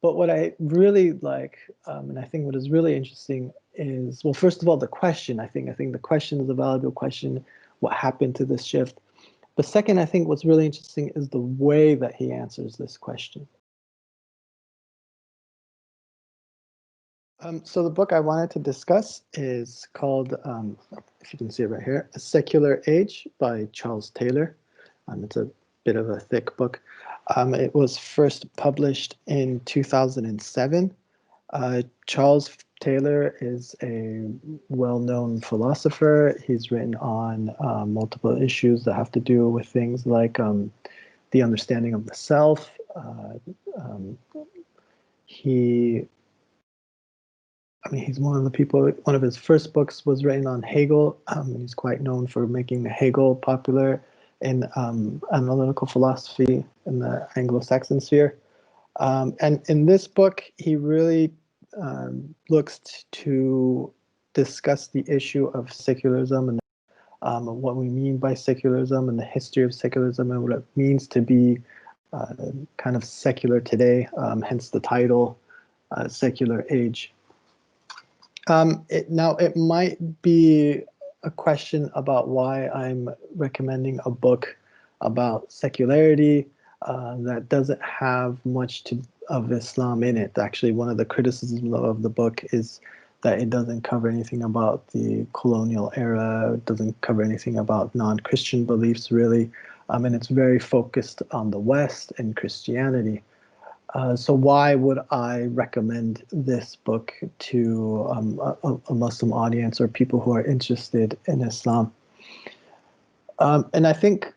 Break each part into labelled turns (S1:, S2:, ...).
S1: But what I really like, and I think what is really interesting is, well, first of all, the question. I think the question is a valuable question. What happened to this shift? But second, I think what's really interesting is the way that he answers this question. So the book I wanted to discuss is called, if you can see it right here, A Secular Age by Charles Taylor. It's a bit of a thick book. It was first published in 2007. Charles Taylor is a well-known philosopher. He's written on multiple issues that have to do with things like the understanding of the self. He he's one of the people, one of his first books was written on Hegel. He's quite known for making Hegel popular in analytical philosophy in the Anglo-Saxon sphere. And in this book, he really looks to discuss the issue of secularism and what we mean by secularism and the history of secularism and what it means to be kind of secular today, hence the title, Secular Age. Now, it might be a question about why I'm recommending a book about secularity that doesn't have much of Islam in it. Actually, one of the criticisms of the book is that it doesn't cover anything about the colonial era, it doesn't cover anything about non-Christian beliefs, really, and it's very focused on the West and Christianity. So why would I recommend this book to a Muslim audience or people who are interested in Islam? And I think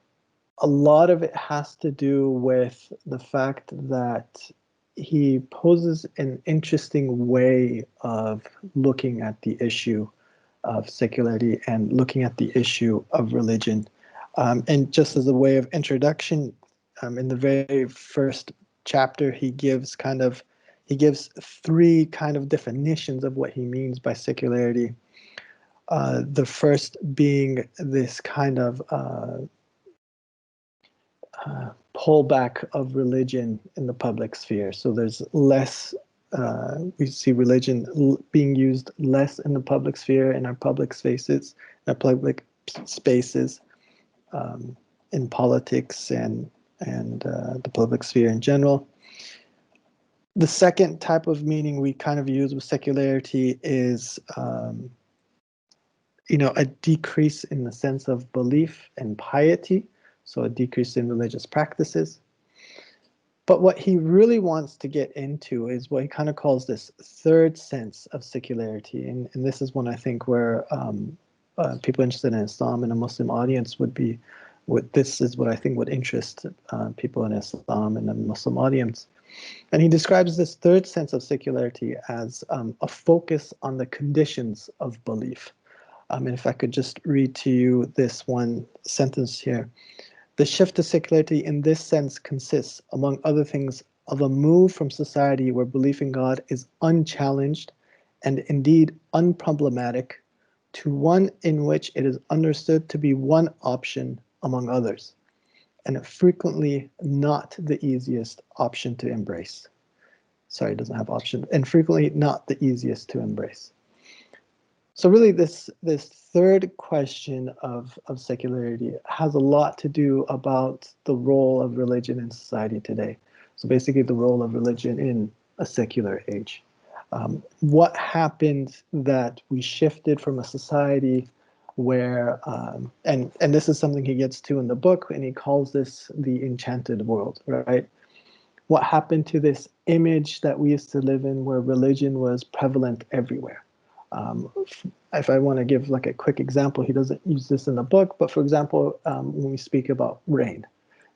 S1: a lot of it has to do with the fact that he poses an interesting way of looking at the issue of secularity and looking at the issue of religion. And just as a way of introduction, in the very first chapter, he gives three kind of definitions of what he means by secularity. The first being this kind of pullback of religion in the public sphere. So there's less, we see religion being used less in the public sphere, in our public spaces, in politics and the public sphere in general. The second type of meaning we kind of use with secularity is, a decrease in the sense of belief and piety, so a decrease in religious practices. But what he really wants to get into is what he kind of calls this third sense of secularity, and this is one I think where people interested in Islam and a Muslim audience would be. This is what I think would interest people in Islam and a Muslim audience. And he describes this third sense of secularity as a focus on the conditions of belief. And if I could just read to you this one sentence here. The shift to secularity in this sense consists, among other things, of a move from society where belief in God is unchallenged and indeed unproblematic to one in which it is understood to be one option among others, and frequently not the easiest option to embrace. Sorry, it doesn't have option, and frequently not the easiest to embrace. So really this third question of secularity has a lot to do about the role of religion in society today. So basically the role of religion in a secular age. What happened that we shifted from a society where, and this is something he gets to in the book, and he calls this the enchanted world, right? What happened to this image that we used to live in where religion was prevalent everywhere? If I want to give like a quick example, he doesn't use this in the book, but for example, when we speak about rain.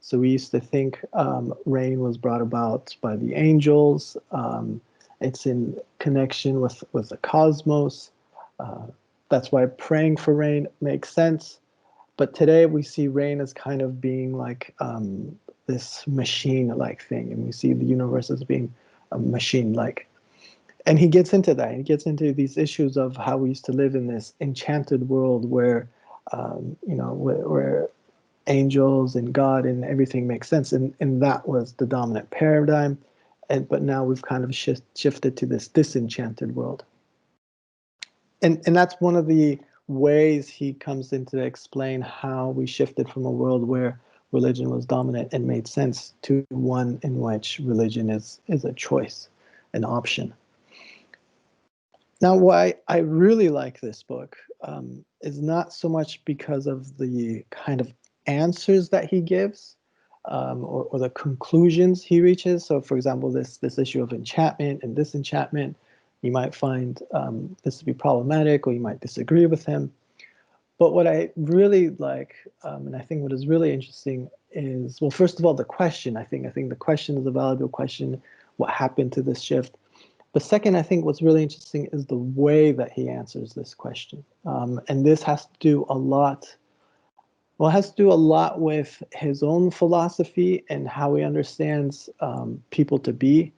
S1: So we used to think rain was brought about by the angels. It's in connection with the cosmos. That's why praying for rain makes sense. But today we see rain as kind of being like this machine-like thing, and we see the universe as being a machine-like. And he gets into that. He gets into these issues of how we used to live in this enchanted world where, where angels and God and everything makes sense. And that was the dominant paradigm. but now we've kind of shifted to this disenchanted world. And that's one of the ways he comes in to explain how we shifted from a world where religion was dominant and made sense to one in which religion is a choice, an option. Now, why I really like this book is not so much because of the kind of answers that he gives or the conclusions he reaches. So, for example, this issue of enchantment and disenchantment, you might find this to be problematic, or you might disagree with him. But what I really like, and I think what is really interesting is, well, first of all, the question. I think the question is a valuable question. What happened to this shift? But second, I think what's really interesting is the way that he answers this question. And this has to do a lot, well, it has to do a lot with his own philosophy and how he understands people to be.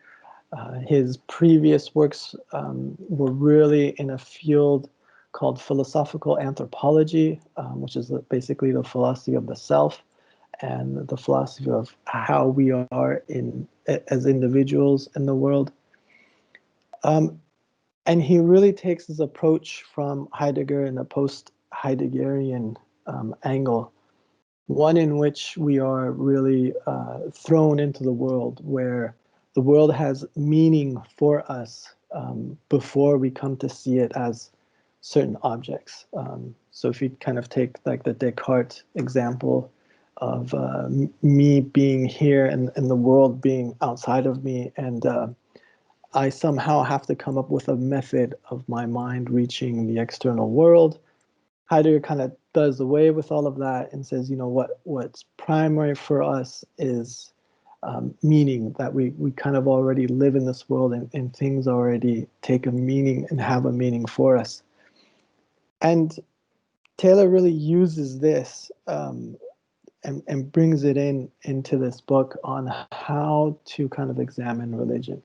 S1: His previous works were really in a field called philosophical anthropology, which is basically the philosophy of the self and the philosophy of how we are as individuals in the world. And he really takes his approach from Heidegger in a post-Heideggerian angle, one in which we are really thrown into the world, where the world has meaning for us before we come to see it as certain objects. So if you kind of take like the Descartes example of me being here and the world being outside of me, and I somehow have to come up with a method of my mind reaching the external world. Heidegger kind of does away with all of that and says, you know, what's primary for us is meaning, that we kind of already live in this world, and things already take a meaning and have a meaning for us. And Taylor really uses this and brings it into this book on how to kind of examine religion.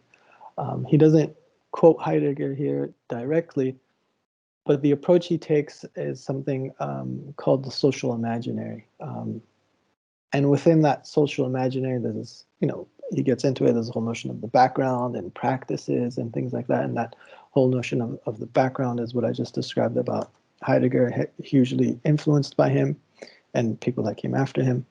S1: He doesn't quote Heidegger here directly, but the approach he takes is something called the social imaginary. And within that social imaginary, there's, you know, he gets into it, there's a whole notion of the background and practices and things like that. And that whole notion of the background is what I just described about Heidegger, hugely influenced by him and people that came after him.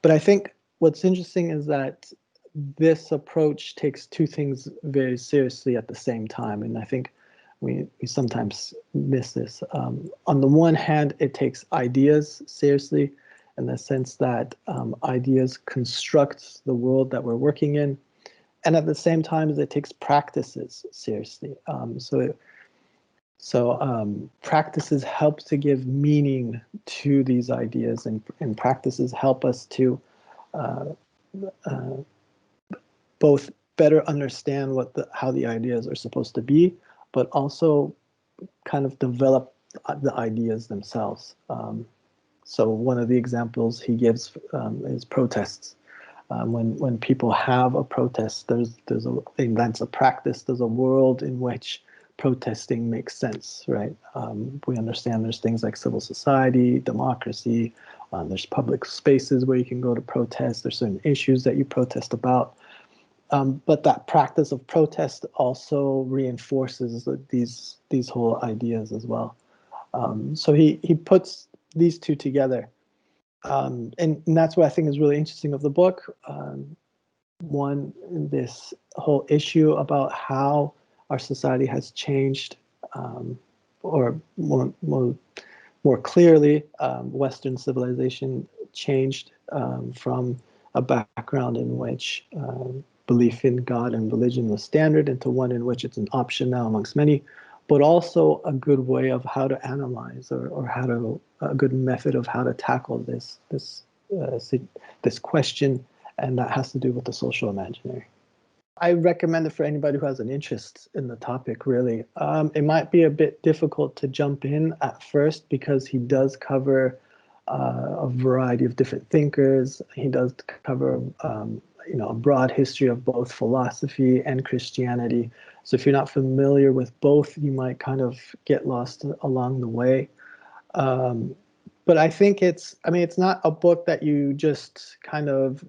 S1: But I think what's interesting is that this approach takes two things very seriously at the same time. And I think we sometimes miss this. On the one hand, it takes ideas seriously in the sense that ideas construct the world that we're working in. And at the same time, it takes practices seriously. So practices help to give meaning to these ideas, and practices help us to both better understand how the ideas are supposed to be, but also kind of develop the ideas themselves. So one of the examples he gives is protests. When people have a protest, that's a practice. There's a world in which protesting makes sense, right? We understand there's things like civil society, democracy. There's public spaces where you can go to protest. There's certain issues that you protest about. But that practice of protest also reinforces these whole ideas as well. So he puts these two together. And that's what I think is really interesting of the book. One, this whole issue about how our society has changed, or more clearly, Western civilization changed from a background in which belief in God and religion was standard into one in which it's an option now amongst many, but also a good way of how to analyze or a good method of how to tackle this question, and that has to do with the social imaginary. I recommend it for anybody who has an interest in the topic, really. It might be a bit difficult to jump in at first because he does cover a variety of different thinkers. He does cover a broad history of both philosophy and Christianity. So if you're not familiar with both, you might kind of get lost along the way. But I think it's not a book that you just kind of,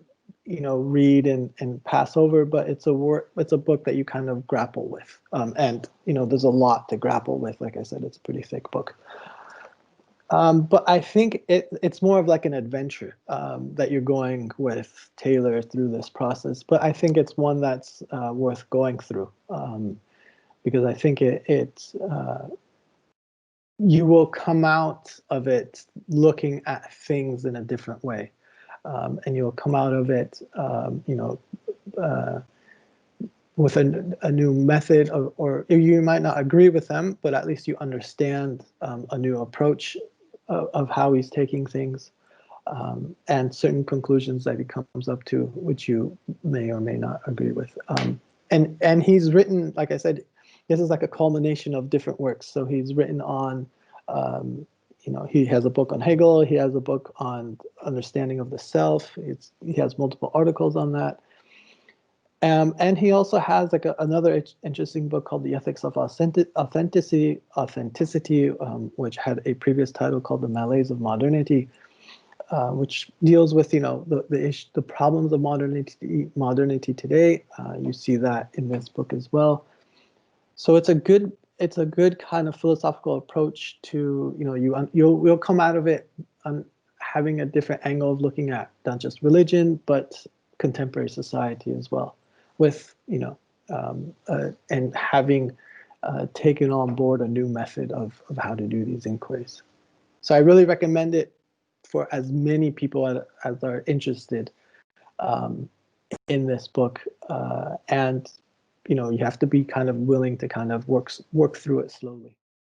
S1: read and pass over, but it's a book that you kind of grapple with. And there's a lot to grapple with. Like I said, it's a pretty thick book. But I think it's more of like an adventure that you're going with Taylor through this process. But I think it's one that's worth going through, because I think you will come out of it looking at things in a different way, and you'll come out of it, with a new method, or you might not agree with them, but at least you understand a new approach of how he's taking things, and certain conclusions that he comes up to, which you may or may not agree with. And he's written, like I said, this is like a culmination of different works. So he's written on, he has a book on Hegel. He has a book on understanding of the self. He has multiple articles on that. And he also has like another interesting book called The Ethics of Authenticity, which had a previous title called The Malaise of Modernity, which deals with the problems of modernity today. You see that in this book as well. So it's a good kind of philosophical approach to you'll come out of it having a different angle of looking at not just religion but contemporary society as well, with and having taken on board a new method of how to do these inquiries. So I really recommend it for as many people as are interested in this book, and you have to be kind of willing to kind of work through it slowly.